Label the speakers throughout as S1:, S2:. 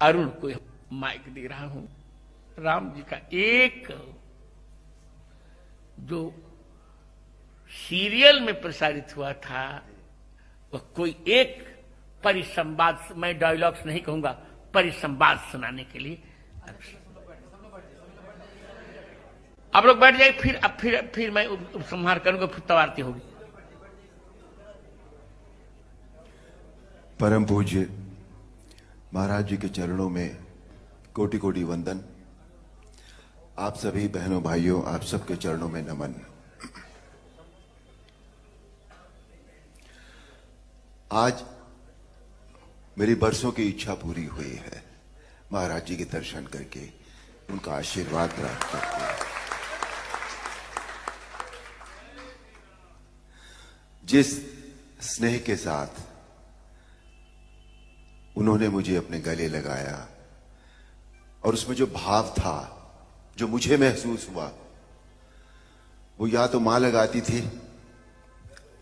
S1: अरुण को माइक दे रहा हूं। राम जी का एक जो सीरियल में प्रसारित हुआ था वह कोई एक परिसंवाद, मैं डायलॉग्स नहीं कहूंगा, परिसंवाद सुनाने के लिए आप लोग बैठ जाए। फिर मैं उपसंहार करूंगा, फिर तब आरती होगी।
S2: परम पूज्य महाराज जी के चरणों में कोटि कोटि वंदन। आप सभी बहनों भाइयों, आप सबके चरणों में नमन। आज मेरी बरसों की इच्छा पूरी हुई है, महाराज जी के दर्शन करके, उनका आशीर्वाद प्राप्त करके। जिस स्नेह के साथ उन्होंने मुझे अपने गले लगाया और उसमें जो भाव था, जो मुझे महसूस हुआ, वो या तो मां लगाती थी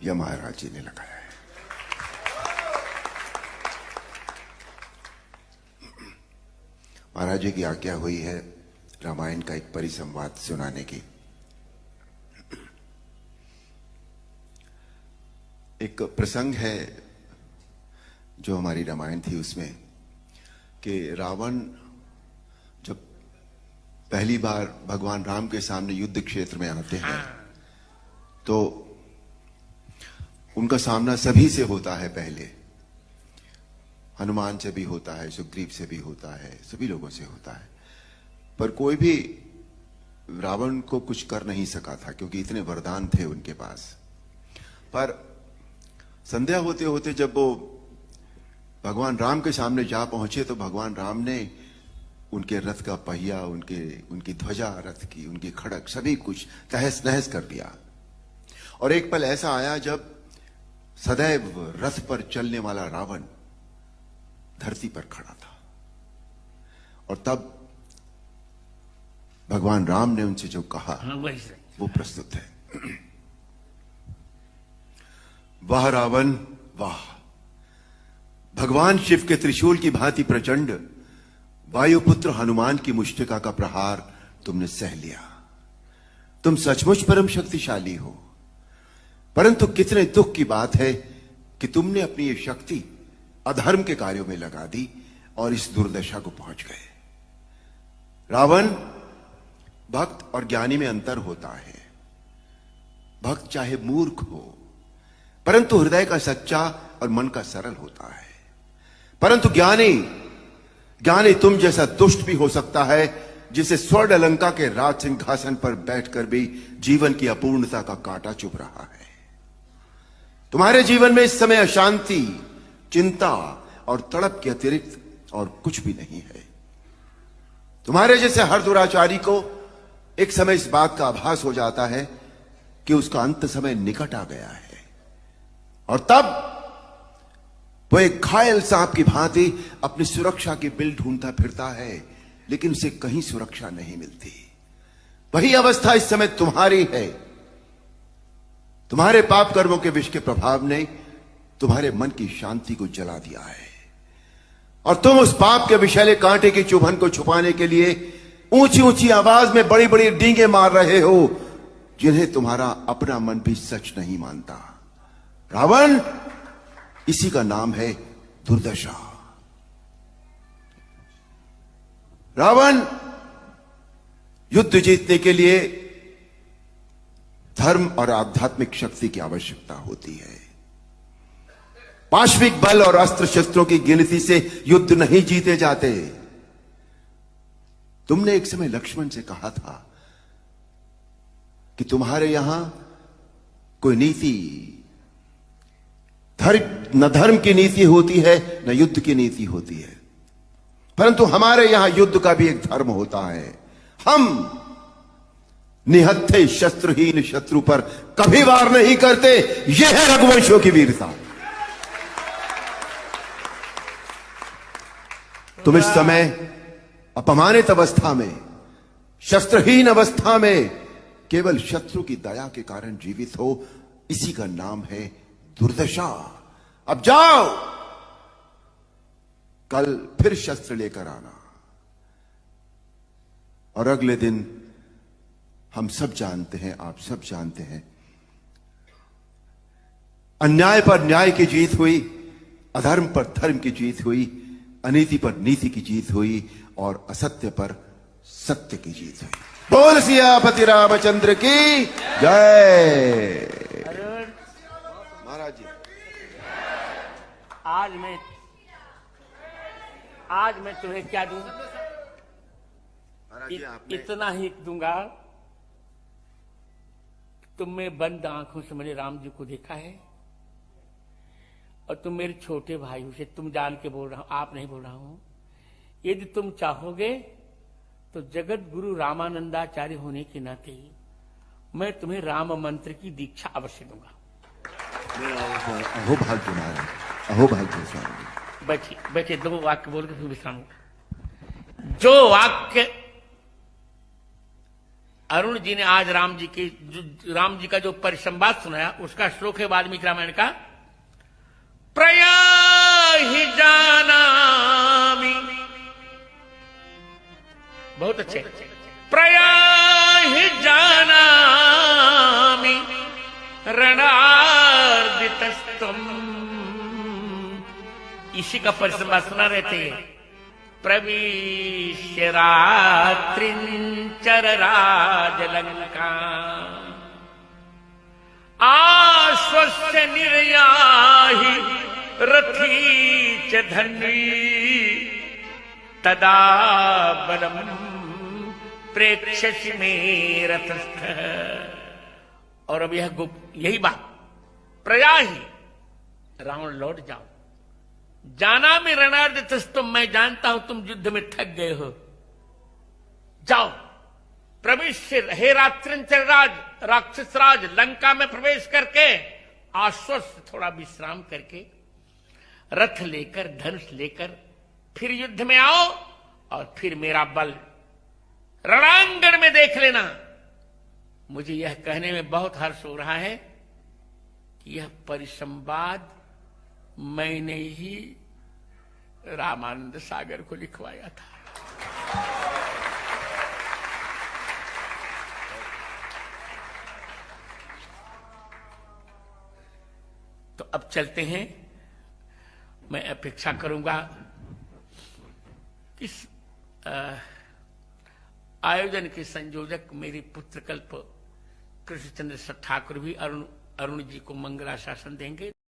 S2: या महाराज जी ने लगाया है। महाराज जी की आज्ञा हुई है रामायण का एक परिसंवाद सुनाने की। एक प्रसंग है जो हमारी रामायण थी उसमें, कि रावण जब पहली बार भगवान राम के सामने युद्ध क्षेत्र में आते हैं तो उनका सामना सभी से होता है। पहले हनुमान से भी होता है, सुग्रीव से भी होता है, सभी लोगों से होता है, पर कोई भी रावण को कुछ कर नहीं सका था क्योंकि इतने वरदान थे उनके पास। पर संध्या होते होते जब वो भगवान राम के सामने जा पहुंचे तो भगवान राम ने उनके रथ का पहिया, उनकी ध्वजा रथ की, उनकी खड़क, सभी कुछ तहस नहस कर दिया। और एक पल ऐसा आया जब सदैव रथ पर चलने वाला रावण धरती पर खड़ा था, और तब भगवान राम ने उनसे जो कहा वो प्रस्तुत है। वाह रावण वाह, भगवान शिव के त्रिशूल की भांति प्रचंड वायुपुत्र हनुमान की मुष्टिका का प्रहार तुमने सह लिया। तुम सचमुच परम शक्तिशाली हो, परंतु कितने दुख की बात है कि तुमने अपनी ये शक्ति अधर्म के कार्यों में लगा दी और इस दुर्दशा को पहुंच गए। रावण, भक्त और ज्ञानी में अंतर होता है। भक्त चाहे मूर्ख हो परंतु हृदय का सच्चा और मन का सरल होता है, परंतु ज्ञानी तुम जैसा दुष्ट भी हो सकता है, जिसे स्वर्ण अलंका के राज सिंहासन पर बैठकर भी जीवन की अपूर्णता का कांटा चुभ रहा है। तुम्हारे जीवन में इस समय अशांति, चिंता और तड़प के अतिरिक्त और कुछ भी नहीं है। तुम्हारे जैसे हर दुराचारी को एक समय इस बात का आभास हो जाता है कि उसका अंत समय निकट आ गया है, और तब वो एक घायल सांप की भांति अपनी सुरक्षा की बिल ढूंढता फिरता है, लेकिन उसे कहीं सुरक्षा नहीं मिलती। वही अवस्था इस समय तुम्हारी है। तुम्हारे पाप कर्मों के विष के प्रभाव ने तुम्हारे मन की शांति को जला दिया है, और तुम उस पाप के विषैले कांटे की चुभन को छुपाने के लिए ऊंची ऊंची आवाज में बड़ी बड़ी डींगे मार रहे हो, जिन्हें तुम्हारा अपना मन भी सच नहीं मानता। रावण, इसी का नाम है दुर्दशा। रावण, युद्ध जीतने के लिए धर्म और आध्यात्मिक शक्ति की आवश्यकता होती है। पाश्विक बल और अस्त्र शस्त्रों की गिनती से युद्ध नहीं जीते जाते। तुमने एक समय लक्ष्मण से कहा था कि तुम्हारे यहां कोई नीति, न धर्म की नीति होती है, न युद्ध की नीति होती है, परंतु हमारे यहां युद्ध का भी एक धर्म होता है। हम निहत्थे शस्त्रहीन शत्रु पर कभी वार नहीं करते। यह है रघुवंशों की वीरता। तुम इस समय अपमानित अवस्था में, शस्त्रहीन अवस्था में, केवल शत्रु की दया के कारण जीवित हो, इसी का नाम है दुर्दशा। अब जाओ, कल फिर शस्त्र लेकर आना। और अगले दिन हम सब जानते हैं, आप सब जानते हैं, अन्याय पर न्याय की जीत हुई, अधर्म पर धर्म की जीत हुई, अनीति पर नीति की जीत हुई और असत्य पर सत्य की जीत हुई। बोल सियापति रामचंद्र की जय। महाराज जी,
S1: आज मैं तुम्हें क्या दूं?
S2: महाराज जी, आपने
S1: इतना ही दूंगा। तुमने बंद आंखों से मैंने राम जी को देखा है और तुम मेरे छोटे भाई हो, से तुम जान के बोल रहा हूं, आप नहीं बोल रहा हूं। यदि तुम चाहोगे तो जगत गुरु रामानंदाचार्य होने के नाते मैं तुम्हें राम मंत्र की दीक्षा अवश्य दूंगा।
S2: अहो भाग्य महाराज, अहो भाग्य स्वामी।
S1: बैठिए बैठिए, 2 वाक्य बोल के फिर विश्राम। जो वाक्य अरुण जी ने आज राम जी का जो परिसंवाद सुनाया, उसका श्लोक है वाल्मीकि रामायण का। प्रयाहि जानामि, बहुत अच्छे। प्रयाहि जानामि रणार्दितस्तम, इसी का परिसंवाद सुना रहते हैं। प्रविश्य रात्रिंचर राजलंका, आश्वस्य निर्याहि रथी च धन्वी, तदा बलम प्रेक्षसि मे रथस्थ। और अब यही बात, प्रयाहि, रावण लौट जाओ। जाना में रणार्दितस्तम, मैं जानता हूं तुम युद्ध में थक गए हो, जाओ। प्रविश्य, हे रात्रिंचर राज, राक्षस राज, लंका में प्रवेश करके आश्वस्त, थोड़ा विश्राम करके, रथ लेकर, धनुष लेकर फिर युद्ध में आओ और फिर मेरा बल रणांगण में देख लेना। मुझे यह कहने में बहुत हर्ष हो रहा है कि यह परिसंवाद मैंने ही रामानंद सागर को लिखवाया था। तो अब चलते हैं। मैं अपेक्षा करूंगा कि आयोजन के संयोजक मेरे पुत्रकल्प कृष्णचंद्र ठाकुर भी अरुण जी को मंगलाशासन देंगे।